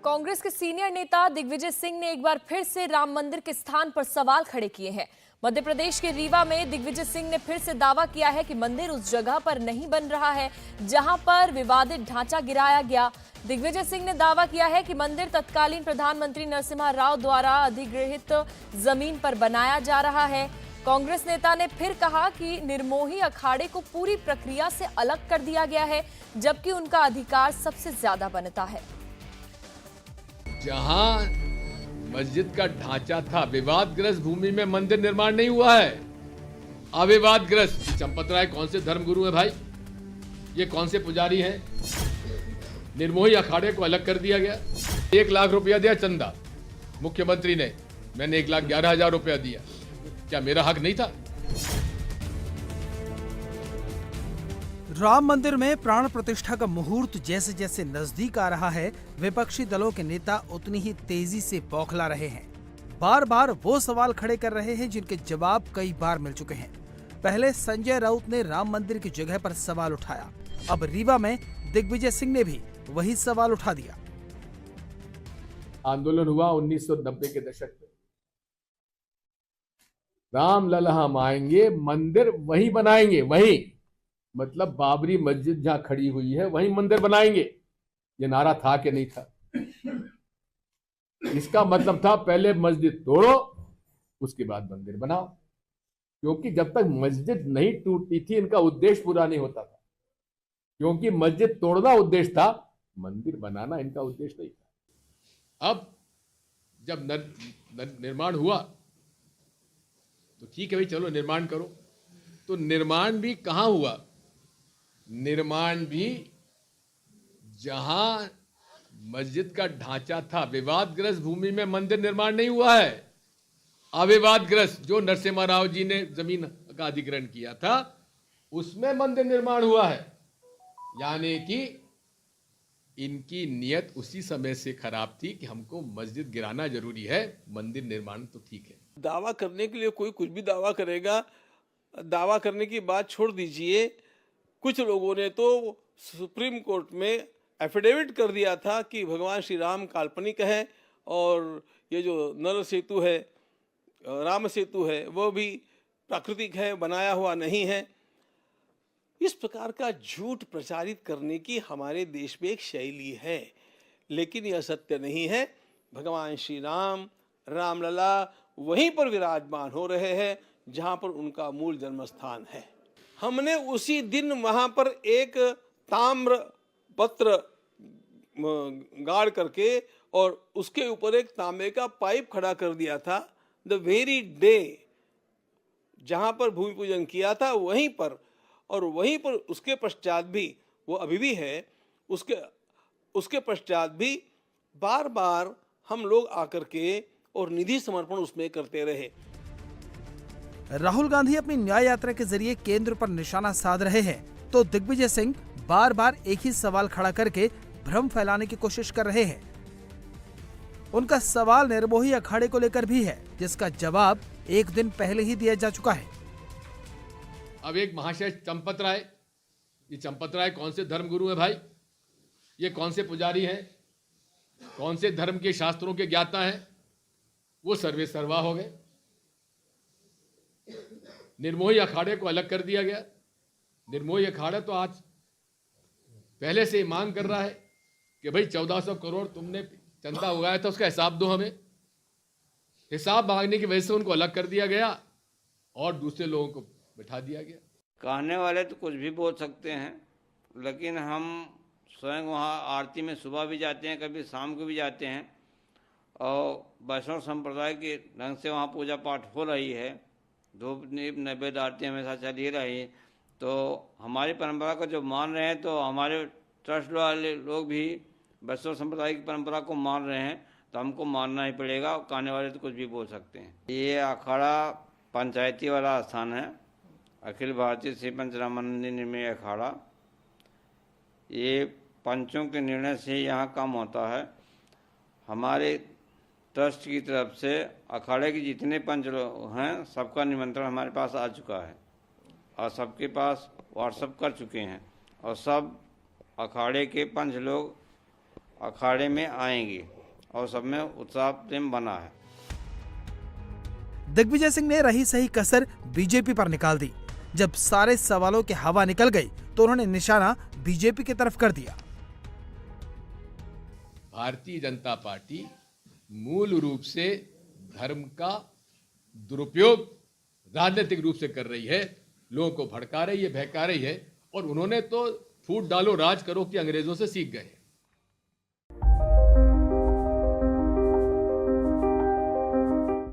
कांग्रेस के सीनियर नेता दिग्विजय सिंह ने एक बार फिर से राम मंदिर के स्थान पर सवाल खड़े किए हैं। मध्य प्रदेश के रीवा में दिग्विजय सिंह ने फिर से दावा किया है कि मंदिर उस जगह पर नहीं बन रहा है जहां पर विवादित ढांचा गिराया गया। दिग्विजय सिंह ने दावा किया है कि मंदिर तत्कालीन प्रधानमंत्री नरसिम्हा राव द्वारा अधिग्रहित जमीन पर बनाया जा रहा है। कांग्रेस नेता ने फिर कहा कि निर्मोही अखाड़े को पूरी प्रक्रिया से अलग कर दिया गया है, जबकि उनका अधिकार सबसे ज्यादा बनता है। जहां मस्जिद का ढांचा था, विवादग्रस्त भूमि में मंदिर निर्माण नहीं हुआ है। अविवादग्रस्त चंपत राय कौन से धर्मगुरु है भाई? ये कौन से पुजारी हैं? निर्मोही अखाड़े को अलग कर दिया गया। 1 लाख रुपया दिया चंदा मुख्यमंत्री ने, मैंने 1,11,000 रुपया दिया। क्या मेरा हक नहीं था? राम मंदिर में प्राण प्रतिष्ठा का मुहूर्त जैसे जैसे नजदीक आ रहा है, विपक्षी दलों के नेता उतनी ही तेजी से बौखला रहे हैं। बार बार वो सवाल खड़े कर रहे हैं जिनके जवाब कई बार मिल चुके हैं। पहले संजय राउत ने राम मंदिर की जगह पर सवाल उठाया, अब रीवा में दिग्विजय सिंह ने भी वही सवाल उठा दिया। आंदोलन हुआ 1990 के दशक में, राम लला हम आएंगे, मंदिर वहीं बनाएंगे, वहीं मतलब बाबरी मस्जिद जहां खड़ी हुई है वहीं मंदिर बनाएंगे। ये नारा था कि नहीं था? इसका मतलब था पहले मस्जिद तोड़ो, उसके बाद मंदिर बनाओ, क्योंकि जब तक मस्जिद नहीं टूटती थी इनका उद्देश्य पूरा नहीं होता था। क्योंकि मस्जिद तोड़ना उद्देश्य था, मंदिर बनाना इनका उद्देश्य नहीं था। अब जब निर्माण हुआ तो ठीक है भाई, चलो निर्माण करो। तो निर्माण भी कहां हुआ? निर्माण भी जहां मस्जिद का ढांचा था, विवादग्रस्त भूमि में मंदिर निर्माण नहीं हुआ है। अविवादग्रस्त जो नरसिम्हा राव जी ने जमीन का अधिग्रहण किया था उसमें मंदिर निर्माण हुआ है। यानी कि इनकी नियत उसी समय से खराब थी कि हमको मस्जिद गिराना जरूरी है, मंदिर निर्माण तो ठीक है। दावा करने के लिए कोई कुछ भी दावा करेगा। दावा करने की बात छोड़ दीजिए, कुछ लोगों ने तो सुप्रीम कोर्ट में एफिडेविट कर दिया था कि भगवान श्री राम काल्पनिक है और ये जो नर सेतु है, राम सेतु है, वो भी प्राकृतिक है, बनाया हुआ नहीं है। इस प्रकार का झूठ प्रचारित करने की हमारे देश में एक शैली है, लेकिन यह सत्य नहीं है। भगवान श्री राम रामलला वहीं पर विराजमान हो रहे हैं जहां पर उनका मूल जन्म स्थान है। हमने उसी दिन वहां पर एक ताम्र पत्र गाड़ करके और उसके ऊपर एक तांबे का पाइप खड़ा कर दिया था। द वेरी डे जहां पर भूमि पूजन किया था वहीं पर, और वहीं पर उसके पश्चात भी, वो अभी भी है, उसके पश्चात भी बार बार हम लोग आकर के और निधि समर्पण उसमें करते रहे। राहुल गांधी अपनी न्याय यात्रा के जरिए केंद्र पर निशाना साध रहे हैं, तो दिग्विजय सिंह बार बार एक ही सवाल खड़ा करके भ्रम फैलाने की कोशिश कर रहे हैं। उनका सवाल निर्मोही अखाड़े को लेकर भी है, जिसका जवाब एक दिन पहले ही दिया जा चुका है। अब एक महाशय चंपत राय, ये चंपत राय कौन से धर्मगुरु है भाई? ये कौन से पुजारी हैं? कौन से धर्म के शास्त्रों के ज्ञाता हैं? वो सर्वे सर्वा हो गए। निर्मोही अखाड़े को अलग कर दिया गया। निर्मोही अखाड़ा तो आज पहले से ही मांग कर रहा है कि भाई 1400 करोड़ तुमने चंदा उगाया था, उसका हिसाब दो हमें। हिसाब मांगने की वजह से उनको अलग कर दिया गया और दूसरे लोगों को बिठा दिया गया। कहने वाले तो कुछ भी बोल सकते हैं, लेकिन हम स्वयं वहाँ आरती में सुबह भी जाते हैं, कभी शाम को भी जाते हैं, और वैष्णव संप्रदाय के ढंग से वहाँ पूजा पाठ हो रही है। धूप दीप नैवेद्य आरती हमेशा चल ही रही। तो हमारी परंपरा को जो मान रहे हैं, तो हमारे ट्रस्ट वाले लोग भी वैष्णव संप्रदाय की परंपरा को मान रहे हैं, तो हमको मानना ही पड़ेगा। कहने वाले तो कुछ भी बोल सकते हैं। ये अखाड़ा पंचायती वाला स्थान है, अखिल भारतीय श्री पंचरामानंदी निर्मोही अखाड़ा। ये पंचों के निर्णय से यहाँ काम होता है। हमारे ट्रस्ट की तरफ से अखाड़े के जितने पंच लोग हैं, सबका निमंत्रण हमारे पास आ चुका है और सबके पास व्हाट्सएप कर चुके हैं, और सब अखाड़े के पंच लोग अखाड़े में आएंगे। और सब में उत्साह प्रेम बना है। दिग्विजय सिंह ने रही सही कसर बीजेपी पर निकाल दी। जब सारे सवालों की हवा निकल गई तो उन्होंने निशाना बीजेपी की तरफ कर दिया। भारतीय जनता पार्टी मूल रूप से धर्म का दुरुपयोग राजनीतिक रूप से कर रही है, लोगों को भड़का रही है, बहका रही है, और उन्होंने तो फूट डालो राज करो कि अंग्रेजों से सीख गए।